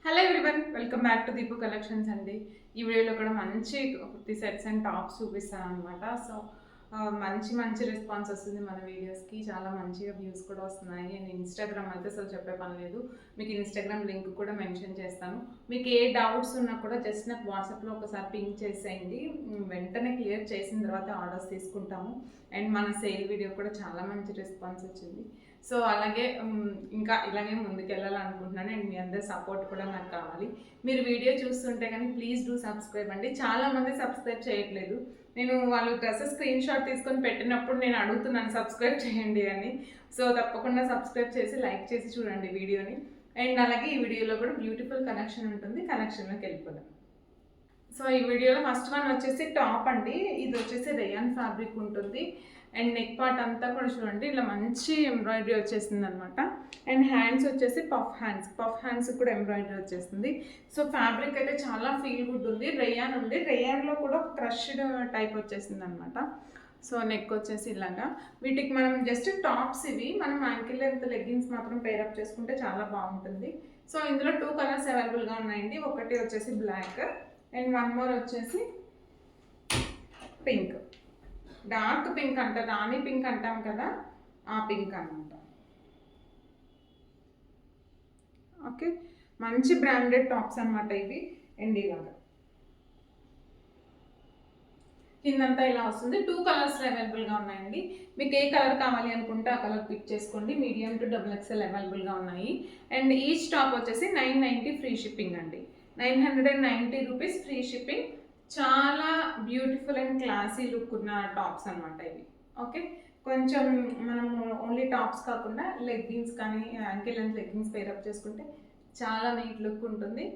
Hello everyone, welcome back to Deepu collections అండి. ఈ వీడియోలో కూడా మంచి కుర్తీ సెట్స్ అండ్ టాప్స్ చూపిస్తాను అనమాట. సో మంచి మంచి రెస్పాన్స్ వస్తుంది మన వీడియోస్కి, చాలా మంచిగా వ్యూస్ కూడా వస్తున్నాయి. అండ్ ఇన్స్టాగ్రామ్ అయితే అసలు చెప్పే పని లేదు, మీకు ఇన్స్టాగ్రామ్ లింక్ కూడా మెన్షన్ చేస్తాను. మీకు ఏ డౌట్స్ ఉన్నా కూడా జస్ట్ నాకు వాట్సాప్లో ఒకసారి పింక్ చేసేయండి, వెంటనే క్లియర్ చేసిన తర్వాత ఆర్డర్స్ తీసుకుంటాము. అండ్ మన సేల్ వీడియో కూడా చాలా మంచి రెస్పాన్స్ వచ్చింది. సో అలాగే ఇంకా ఇలాగే ముందుకెళ్ళాలనుకుంటున్నాను. అండ్ మీ అందరి సపోర్ట్ కూడా నాకు కావాలి. మీరు వీడియో చూస్తుంటే కానీ ప్లీజ్ డూ సబ్స్క్రైబ్ అండి. చాలామంది సబ్స్క్రైబ్ చేయట్లేదు. నేను వాళ్ళు డ్రెస్సెస్ స్క్రీన్ షాట్ తీసుకొని పెట్టినప్పుడు నేను అడుగుతున్నాను సబ్స్క్రైబ్ చేయండి అని. సో తప్పకుండా సబ్స్క్రైబ్ చేసి లైక్ చేసి చూడండి వీడియోని. అండ్ అలాగే ఈ వీడియోలో కూడా బ్యూటిఫుల్ కలెక్షన్ ఉంటుంది, కలెక్షన్లోకి వెళ్ళిపోదాం. సో ఈ వీడియోలో ఫస్ట్ వన్ వచ్చేసి టాప్ అండి. ఇది వచ్చేసి రేయాన్ ఫ్యాబ్రిక్ ఉంటుంది. అండ్ నెక్ పార్ట్ అంతా కూడా చూడండి ఇలా మంచి ఎంబ్రాయిడరీ వచ్చేసింది అనమాట. అండ్ హ్యాండ్స్ వచ్చేసి పఫ్ హ్యాండ్స్ కూడా ఎంబ్రాయిడరీ వచ్చేస్తుంది. సో ఫ్యాబ్రిక్ అయితే చాలా ఫీల్ గుడ్ ఉంది. రేయాన్ ఉంది, రేయాన్లో కూడా క్రష్డ్ టైప్ వచ్చేసింది అనమాట. సో నెక్ వచ్చేసి ఇలాగా. వీటికి మనం జస్ట్ టాప్స్ ఇవి, మనం యాంకిల్ లెంత్ లెగ్గిన్స్ మాత్రం పేరప్ చేసుకుంటే చాలా బాగుంటుంది. సో ఇందులో 2 కలర్స్ అవైలబుల్గా ఉన్నాయండి. ఒకటి వచ్చేసి బ్లాక్ అండ్ వన్ మోర్ వచ్చేసి పింక్, డార్క్ పింక్ అంట, రాణి పింక్ అంటాం కదా, ఆ పింక్ అనమాట. ఓకే, మంచి బ్రాండెడ్ టాప్స్ అనమాట ఇవి. అండ్ ఇలాగా కిందంతా ఇలా వస్తుంది. 2 కలర్స్ అవైలబుల్గా ఉన్నాయండి. మీకు ఏ కలర్ కావాలి అనుకుంటే ఆ కలర్ పిక్ చేసుకోండి. మీడియం టు XXL అవైలబుల్గా ఉన్నాయి. అండ్ ఈచ్ టాప్ వచ్చేసి 990 ఫ్రీ షిప్పింగ్ అండి. 990 రూపీస్ ఫ్రీ షిప్పింగ్. చాలా బ్యూటిఫుల్ అండ్ క్లాసీ లుక్ ఉన్న టాప్స్ అనమాట ఇవి. ఓకే, కొంచెం మనం ఓన్లీ టాప్స్ కాకుండా లెగ్గిన్స్ కానీ యాంకిల్ లెంత్ లెగ్గిన్స్ పేరప్ చేసుకుంటే చాలా నీట్ లుక్ ఉంటుంది.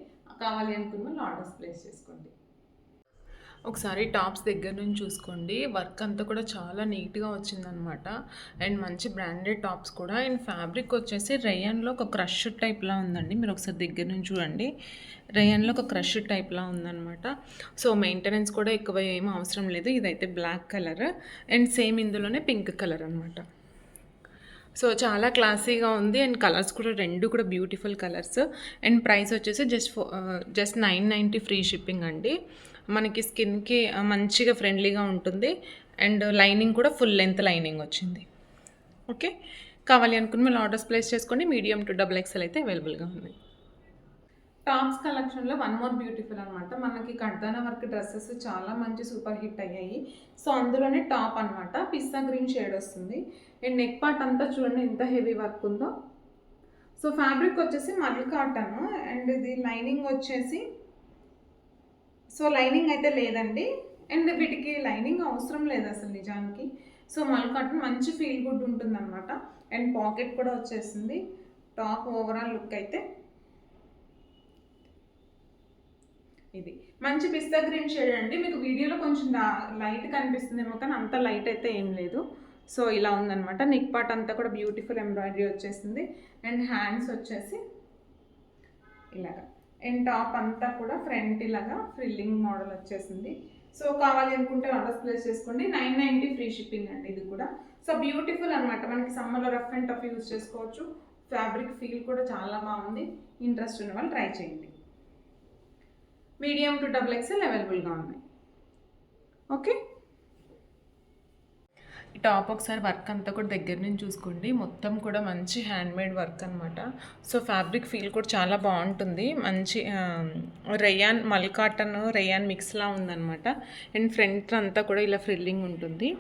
కావాలి అనుకున్న వాళ్ళు ఆర్డర్స్ ప్లేస్ చేసుకోండి. ఒకసారి టాప్స్ దగ్గర నుంచి చూసుకోండి, వర్క్ అంతా కూడా చాలా నీట్గా వచ్చిందనమాట. అండ్ మంచి బ్రాండెడ్ టాప్స్ కూడా. అండ్ ఫ్యాబ్రిక్ వచ్చేసి రేయాన్లో ఒక క్రష్ టైప్లా ఉందండి. మీరు ఒకసారి దగ్గర నుంచి చూడండి, రేయాన్లో ఒక క్రష్ టైప్లా ఉందనమాట. సో మెయింటెనెన్స్ కూడా ఎక్కువ ఏమీ అవసరం లేదు. ఇదైతే బ్లాక్ కలర్ అండ్ సేమ్ ఇందులోనే పింక్ కలర్ అనమాట. సో చాలా క్లాసీగా ఉంది. అండ్ కలర్స్ కూడా రెండు కూడా బ్యూటిఫుల్ కలర్స్. అండ్ ప్రైస్ వచ్చేసి జస్ట్ 990 ఫ్రీ షిప్పింగ్ అండి. మనకి స్కిన్కి మంచిగా ఫ్రెండ్లీగా ఉంటుంది. అండ్ లైనింగ్ కూడా ఫుల్ లెంత్ లైనింగ్ వచ్చింది. ఓకే, కావాలి అనుకుని మీరు ఆర్డర్స్ ప్లేస్ చేసుకోండి. మీడియం టు XXL అయితే అవైలబుల్గా ఉన్నాయి. టాప్స్ కలెక్షన్లో వన్ మోర్ బ్యూటిఫుల్ అనమాట. మనకి కడ్దానా వర్క్ డ్రెస్సెస్ చాలా మంచి సూపర్ హిట్ అయ్యాయి. సో అందులోనే టాప్ అనమాట, పిస్తా గ్రీన్ షేడ్ వస్తుంది. అండ్ నెక్ పార్ట్ అంతా చూడండి ఎంత హెవీ వర్క్ ఉందో. సో ఫ్యాబ్రిక్ వచ్చేసి మల్ కాటన్. అండ్ ఇది లైనింగ్ వచ్చేసి, సో లైనింగ్ అయితే లేదండి. అండ్ వీటికి లైనింగ్ అవసరం లేదు అసలు నిజానికి. సో మల్ కాటన్ మంచి ఫీల్ గుడ్ ఉంటుంది అనమాట. అండ్ పాకెట్ కూడా వచ్చేసింది. టాప్ ఓవరాల్ లుక్ అయితే ఇది మంచి పిస్తా గ్రీన్ షేడ్ అండి. మీకు వీడియోలో కొంచెం లైట్ కనిపిస్తుందేమో కానీ అంత లైట్ అయితే ఏం లేదు. సో ఇలా ఉందన్నమాట. నెక్ పార్ట్ అంతా కూడా బ్యూటిఫుల్ ఎంబ్రాయిడరీ వచ్చేసింది. అండ్ హ్యాండ్స్ వచ్చేసి ఇలాగా. అండ్ టాప్ అంతా కూడా ఫ్రంట్ ఇలాగా ఫ్రిల్లింగ్ మోడల్ వచ్చేసింది. సో కావాలి అనుకుంటే ఆర్డర్స్ ప్లేస్ చేసుకోండి. 990 ఫ్రీ షిప్పింగ్ అండి ఇది కూడా. సో బ్యూటిఫుల్ అనమాట. మనకి సమ్మర్లో రఫ్ అండ్ టఫ్ యూజ్ చేసుకోవచ్చు. ఫ్యాబ్రిక్ ఫీల్ కూడా చాలా బాగుంది. ఇంట్రెస్ట్ ఉన్న వాళ్ళు ట్రై చేయండి. మీడియం టు XXL అవైలబుల్గా ఉన్నాయి. ఓకే, ఈ టాప్ ఒకసారి వర్క్ అంతా కూడా దగ్గర నుంచి చూసుకోండి. మొత్తం కూడా మంచి హ్యాండ్మేడ్ వర్క్ అనమాట. సో ఫ్యాబ్రిక్ ఫీల్ కూడా చాలా బాగుంటుంది. మంచి రేయాన్ మల్ కాటన్ రేయాన్ మిక్స్లా ఉందన్నమాట. అండ్ ఫ్రంట్ అంతా కూడా ఇలా ఫ్రిల్లింగ్ ఉంటుంది.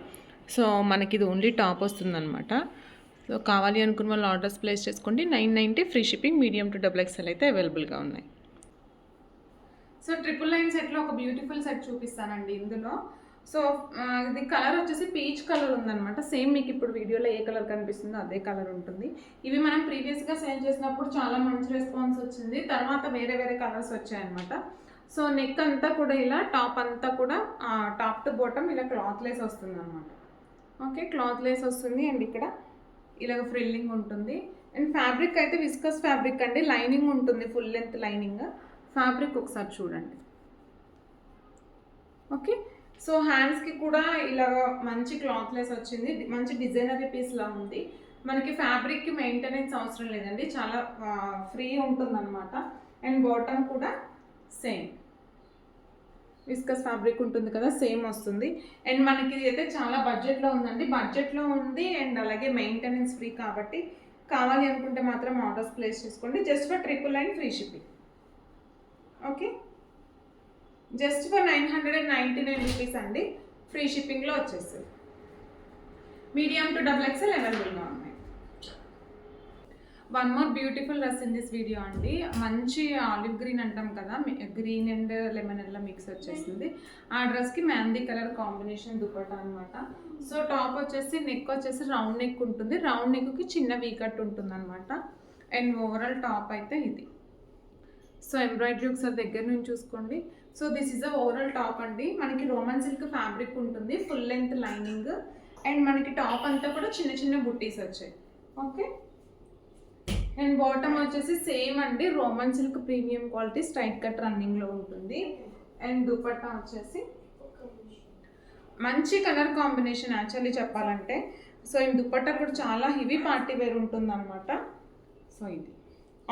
సో మనకి ఇది ఓన్లీ టాప్ వస్తుందన్నమాట. సో కావాలి అనుకున్న వాళ్ళు ఆర్డర్స్ ప్లేస్ చేసుకోండి. 990 free shipping. Medium to XXL అయితే అవైలబుల్గా ఉన్నాయి. సో 999 సెట్లో ఒక బ్యూటిఫుల్ సెట్ చూపిస్తానండి ఇందులో. సో ఇది కలర్ వచ్చేసి పీచ్ కలర్ ఉందన్నమాట. సేమ్ మీకు ఇప్పుడు వీడియోలో ఏ కలర్ కనిపిస్తుందో అదే కలర్ ఉంటుంది. ఇవి మనం ప్రీవియస్గా సేల్ చేసినప్పుడు చాలా మంచి రెస్పాన్స్ వచ్చింది. తర్వాత వేరే వేరే కలర్స్ వచ్చాయన్నమాట. సో నెక్ అంతా కూడా ఇలా, టాప్ అంతా కూడా టాప్ టు బాటమ్ ఇలా క్లాత్ లేస్ వస్తుంది అనమాట. ఓకే, క్లాత్ లేస్ వస్తుంది. అండ్ ఇక్కడ ఇలాగ ఫ్రిల్లింగ్ ఉంటుంది. అండ్ ఫ్యాబ్రిక్ అయితే విస్కస్ ఫ్యాబ్రిక్ అండి. లైనింగ్ ఉంటుంది, ఫుల్ లెంత్ లైనింగ్. ఫ్యాబ్రిక్ ఒకసారి చూడండి. ఓకే, సో హ్యాండ్స్కి కూడా ఇలా మంచి క్లాత్ లెస్ వచ్చింది. మంచి డిజైనరీ పీస్లా ఉంది. మనకి ఫ్యాబ్రిక్కి మెయింటెనెన్స్ అవసరం లేదండి, చాలా ఫ్రీ ఉంటుందన్నమాట. అండ్ బాటమ్ కూడా సేమ్ విస్కస్ ఫ్యాబ్రిక్ ఉంటుంది కదా, సేమ్ వస్తుంది. అండ్ మనకి ఇది అయితే చాలా బడ్జెట్లో ఉందండి, బడ్జెట్లో ఉంది. అండ్ అలాగే మెయింటెనెన్స్ ఫ్రీ కాబట్టి కావాలి అనుకుంటే మాత్రం ఆర్డర్స్ ప్లేస్ చేసుకోండి. Just for 999 free shipping. Okay, just for 999 rupees అండి, ఫ్రీ షిప్పింగ్లో వచ్చేస్తుంది. మీడియం టు XXL అవైలబుల్గా ఉన్నాయి. One more beautiful dress in this video అండి. మంచి ఆలివ్ గ్రీన్ అంటాం కదా, green and lemon yellow mix వచ్చేస్తుంది. ఆ డ్రెస్కి మెహందీ కలర్ కాంబినేషన్ దుపట్టా అనమాట. సో టాప్ వచ్చేసి నెక్ వచ్చేసి రౌండ్ నెక్ ఉంటుంది, రౌండ్ నెక్కి చిన్న వీకట్ ఉంటుంది అనమాట. అండ్ ఓవరాల్ టాప్ అయితే ఇది. సో ఎంబ్రాయిడరీ ఒకసారి దగ్గర నుంచి చూసుకోండి. So this is a overall top అండి. మనకి రోమన్ సిల్క్ ఫ్యాబ్రిక్ ఉంటుంది, ఫుల్ లెంత్ లైనింగ్. అండ్ మనకి టాప్ అంతా కూడా చిన్న చిన్న బుట్టీస్ వచ్చాయి. ఓకే, అండ్ బాటమ్ వచ్చేసి సేమ్ అండి, Roman silk premium quality straight cut రన్నింగ్లో ఉంటుంది. అండ్ దుపట్టా వచ్చేసి మంచి కలర్ కాంబినేషన్ యాక్చువల్లీ చెప్పాలంటే. సో ఈ దుపట్టా కూడా చాలా హెవీ పార్టీ వేర్ ఉంటుంది అనమాట. సో ఇది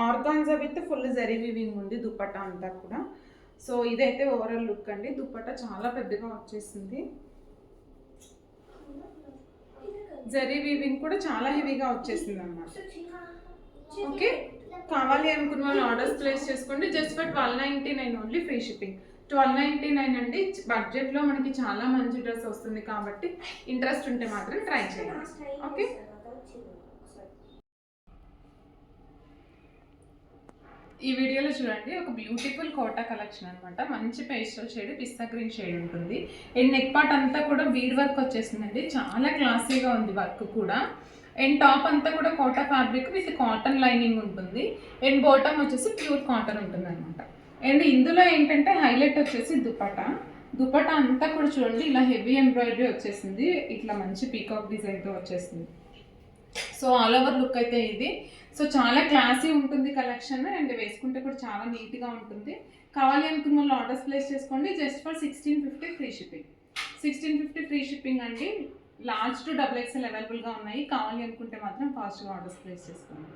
organza with full zari weaving ఉంది దుపట్టా అంతా కూడా. సో ఇదైతే ఓవరాల్ లుక్ అండి. దుపట్టా చాలా పెద్దగా వచ్చేసింది, జరీ వీవింగ్ కూడా చాలా హెవీగా వచ్చేసింది అన్నమాట. ఓకే, కావాలి అనుకున్న వాళ్ళు ఆర్డర్స్ ప్లేస్ చేసుకోండి. Just for 1299 only, free shipping. 1299 అండి, బడ్జెట్లో మనకి చాలా మంచి డ్రెస్ వస్తుంది కాబట్టి ఇంట్రెస్ట్ ఉంటే మాత్రం ట్రై చేయండి. ఓకే, ఈ వీడియోలో చూడండి ఒక బ్యూటిఫుల్ కోటా కలెక్షన్ అనమాట. మంచి పేస్టల్ షేడ్, పిస్తా గ్రీన్ షేడ్ ఉంటుంది. అండ్ నెక్ పార్ట్ అంతా కూడా బీడ్ వర్క్ వచ్చేసిందండి, చాలా క్లాసీగా ఉంది వర్క్ కూడా. అండ్ టాప్ అంతా కూడా Kota fabric with cotton lining ఉంటుంది. అండ్ బాటమ్ వచ్చేసి ప్యూర్ కాటన్ ఉంటుంది అనమాట. అండ్ ఇందులో ఏంటంటే హైలైట్ వచ్చేసి దుపట్టా అంతా కూడా చూడండి ఇలా హెవీ ఎంబ్రాయిడరీ వచ్చేసింది, ఇట్లా మంచి పీకాక్ డిజైన్తో వచ్చేసింది. సో ఆల్ ఓవర్ లుక్ అయితే ఇది. సో చాలా క్లాసీ ఉంటుంది కలెక్షన్, అండ్ వేసుకుంటే కూడా చాలా నీట్గా ఉంటుంది. కావాలి అనుకున్న వాళ్ళు ఆర్డర్స్ ప్లేస్ చేసుకోండి. Just for 1650 free shipping. 1650 free shipping అండి. లార్జ్ టు XXL అవైలబుల్గా ఉన్నాయి. కావాలి అనుకుంటే మాత్రం ఫాస్ట్గా ఆర్డర్స్ ప్లేస్ చేసుకోండి.